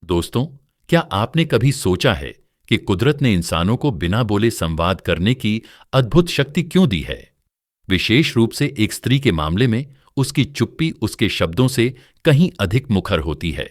दोस्तों, क्या आपने कभी सोचा है कि कुदरत ने इंसानों को बिना बोले संवाद करने की अद्भुत शक्ति क्यों दी है? विशेष रूप से एक स्त्री के मामले में उसकी चुप्पी उसके शब्दों से कहीं अधिक मुखर होती है।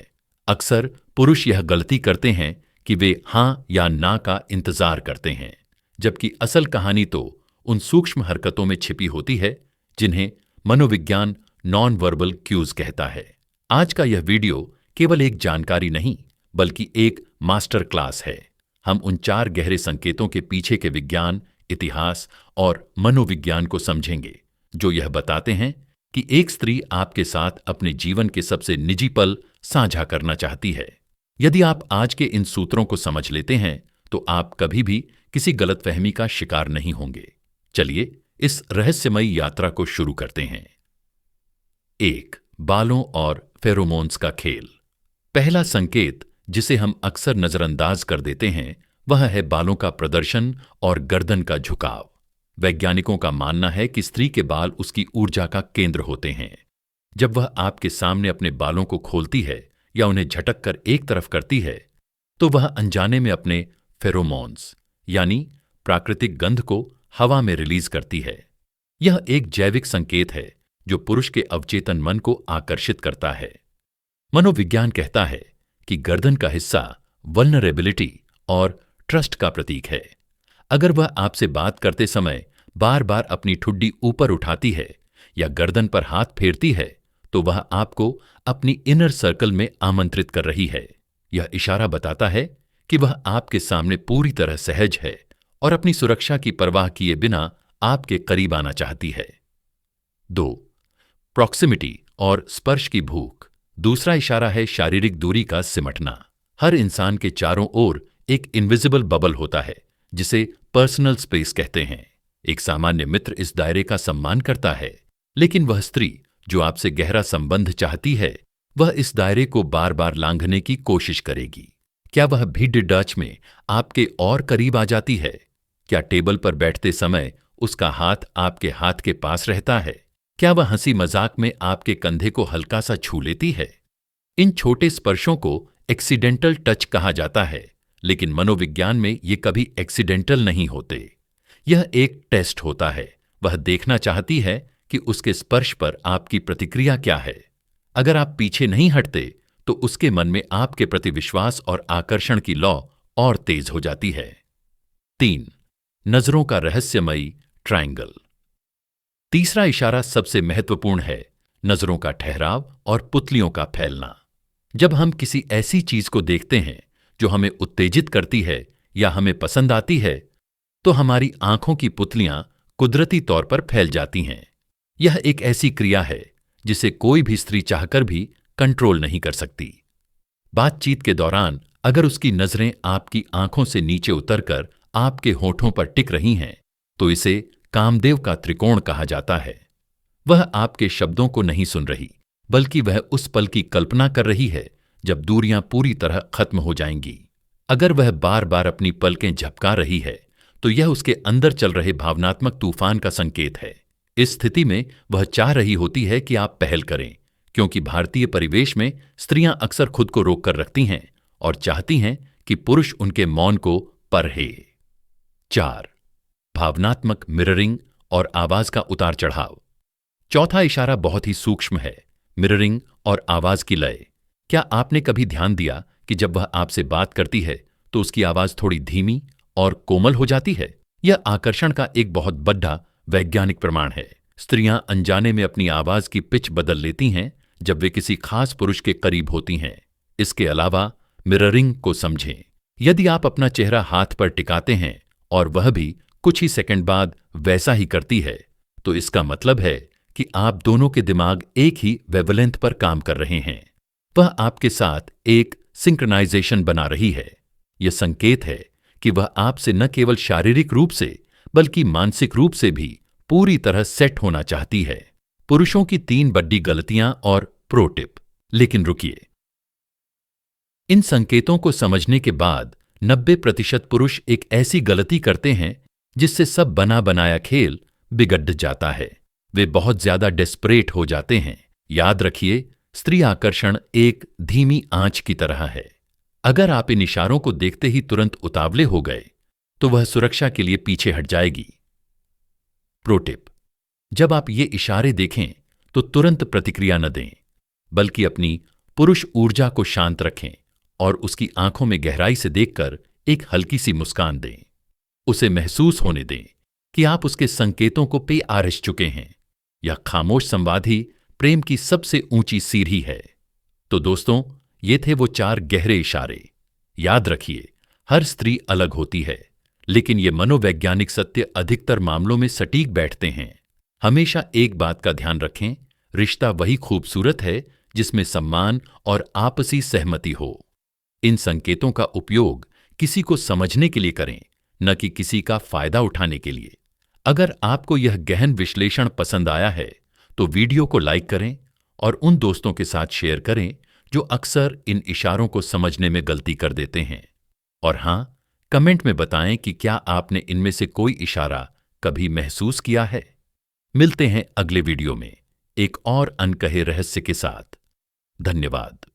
अक्सर पुरुष यह गलती करते हैं कि वे हां या ना का इंतजार करते हैं, जबकि असल कहानी तो उन सूक्ष्म हरकतों में छिपी होती है जिन्हें मनोविज्ञान नॉन वर्बल क्यूज कहता है। आज का यह वीडियो केवल एक जानकारी नहीं, बल्कि एक मास्टर क्लास है। हम उन 4 गहरे संकेतों के पीछे के विज्ञान, इतिहास और मनोविज्ञान को समझेंगे, जो यह बताते हैं कि एक स्त्री आपके साथ अपने जीवन के सबसे निजी पल साझा करना चाहती है। यदि आप आज के इन सूत्रों को समझ लेते हैं, तो आप कभी भी किसी गलतफहमी का शिकार नहीं होंगे। चलिए इस रहस्यमयी यात्रा को शुरू करते हैं। 1. बालों और फेरोमोन्स का खेल। पहला संकेत जिसे हम अक्सर नजरअंदाज कर देते हैं, वह है बालों का प्रदर्शन और गर्दन का झुकाव। वैज्ञानिकों का मानना है कि स्त्री के बाल उसकी ऊर्जा का केंद्र होते हैं। जब वह आपके सामने अपने बालों को खोलती है या उन्हें झटक कर एक तरफ करती है, तो वह अनजाने में अपने फेरोमोन्स यानी प्राकृतिक गंध को हवा में रिलीज करती है। यह एक जैविक संकेत है जो पुरुष के अवचेतन मन को आकर्षित करता है। मनोविज्ञान कहता है कि गर्दन का हिस्सा वल्नरेबिलिटी और ट्रस्ट का प्रतीक है। अगर वह आपसे बात करते समय बार बार अपनी ठुड्डी ऊपर उठाती है या गर्दन पर हाथ फेरती है, तो वह आपको अपनी इनर सर्कल में आमंत्रित कर रही है। यह इशारा बताता है कि वह आपके सामने पूरी तरह सहज है और अपनी सुरक्षा की परवाह किए बिना आपके करीब आना चाहती है। 2. प्रॉक्सिमिटी और स्पर्श की भूख। दूसरा इशारा है शारीरिक दूरी का सिमटना। हर इंसान के चारों ओर एक इनविजिबल बबल होता है, जिसे पर्सनल स्पेस कहते हैं। एक सामान्य मित्र इस दायरे का सम्मान करता है, लेकिन वह स्त्री जो आपसे गहरा संबंध चाहती है, वह इस दायरे को बार बार लांघने की कोशिश करेगी। क्या वह भीड़ डच में आपके और करीब आ जाती है? क्या टेबल पर बैठते समय उसका हाथ आपके हाथ के पास रहता है? क्या वह हंसी मजाक में आपके कंधे को हल्का सा छू लेती है? इन छोटे स्पर्शों को एक्सीडेंटल टच कहा जाता है, लेकिन मनोविज्ञान में ये कभी एक्सीडेंटल नहीं होते। यह एक टेस्ट होता है। वह देखना चाहती है कि उसके स्पर्श पर आपकी प्रतिक्रिया क्या है। अगर आप पीछे नहीं हटते, तो उसके मन में आपके प्रति विश्वास और आकर्षण की लौ और तेज हो जाती है। 3. नजरों का रहस्यमयी ट्रायंगल। तीसरा इशारा सबसे महत्वपूर्ण है, नजरों का ठहराव और पुतलियों का फैलना। जब हम किसी ऐसी चीज को देखते हैं जो हमें उत्तेजित करती है या हमें पसंद आती है, तो हमारी आंखों की पुतलियां कुदरती तौर पर फैल जाती हैं। यह एक ऐसी क्रिया है जिसे कोई भी स्त्री चाहकर भी कंट्रोल नहीं कर सकती। बातचीत के दौरान अगर उसकी नजरें आपकी आंखों से नीचे उतरकर आपके होठों पर टिक रही हैं, तो इसे कामदेव का त्रिकोण कहा जाता है। वह आपके शब्दों को नहीं सुन रही, बल्कि वह उस पल की कल्पना कर रही है जब दूरियां पूरी तरह खत्म हो जाएंगी। अगर वह बार बार अपनी पलकें झपका रही है, तो यह उसके अंदर चल रहे भावनात्मक तूफान का संकेत है। इस स्थिति में वह चाह रही होती है कि आप पहल करें, क्योंकि भारतीय परिवेश में स्त्रियां अक्सर खुद को रोक कर रखती हैं और चाहती हैं कि पुरुष उनके मौन को पढ़े। 4. भावनात्मक मिररिंग और आवाज का उतार चढ़ाव। चौथा इशारा बहुत ही सूक्ष्म है, मिररिंग और आवाज की लय। क्या आपने कभी ध्यान दिया कि जब वह आपसे बात करती है तो उसकी आवाज थोड़ी धीमी और कोमल हो जाती है? यह आकर्षण का एक बहुत बड़ा वैज्ञानिक प्रमाण है। स्त्रियां अनजाने में अपनी आवाज की पिच बदल लेती हैं जब वे किसी खास पुरुष के करीब होती हैं। इसके अलावा मिररिंग को समझें। यदि आप अपना चेहरा हाथ पर टिकाते हैं और वह भी कुछ ही सेकंड बाद वैसा ही करती है, तो इसका मतलब है कि आप दोनों के दिमाग एक ही वेवलेंथ पर काम कर रहे हैं। वह आपके साथ एक सिंक्रोनाइजेशन बना रही है। यह संकेत है कि वह आपसे न केवल शारीरिक रूप से, बल्कि मानसिक रूप से भी पूरी तरह सेट होना चाहती है। पुरुषों की 3 बड़ी गलतियां और प्रो टिप। लेकिन रुकिए, इन संकेतों को समझने के बाद 90% पुरुष एक ऐसी गलती करते हैं जिससे सब बना बनाया खेल बिगड़ जाता है। वे बहुत ज्यादा डेस्परेट हो जाते हैं। याद रखिए, स्त्री आकर्षण एक धीमी आंच की तरह है। अगर आप इन इशारों को देखते ही तुरंत उतावले हो गए तो वह सुरक्षा के लिए पीछे हट जाएगी। प्रो टिप: जब आप ये इशारे देखें तो तुरंत प्रतिक्रिया न दें, बल्कि अपनी पुरुष ऊर्जा को शांत रखें और उसकी आंखों में गहराई से देखकर एक हल्की सी मुस्कान दें। उसे महसूस होने दें कि आप उसके संकेतों को पे आरस चुके हैं। यह खामोश संवाद ही प्रेम की सबसे ऊंची सीढ़ी है। तो दोस्तों, ये थे वो 4 गहरे इशारे। याद रखिए, हर स्त्री अलग होती है, लेकिन ये मनोवैज्ञानिक सत्य अधिकतर मामलों में सटीक बैठते हैं। हमेशा एक बात का ध्यान रखें, रिश्ता वही खूबसूरत है जिसमें सम्मान और आपसी सहमति हो। इन संकेतों का उपयोग किसी को समझने के लिए करें, न कि किसी का फायदा उठाने के लिए। अगर आपको यह गहन विश्लेषण पसंद आया है तो वीडियो को लाइक करें और उन दोस्तों के साथ शेयर करें जो अक्सर इन इशारों को समझने में गलती कर देते हैं। और हां, कमेंट में बताएं कि क्या आपने इनमें से कोई इशारा कभी महसूस किया है। मिलते हैं अगले वीडियो में एक और अनकहे रहस्य के साथ। धन्यवाद।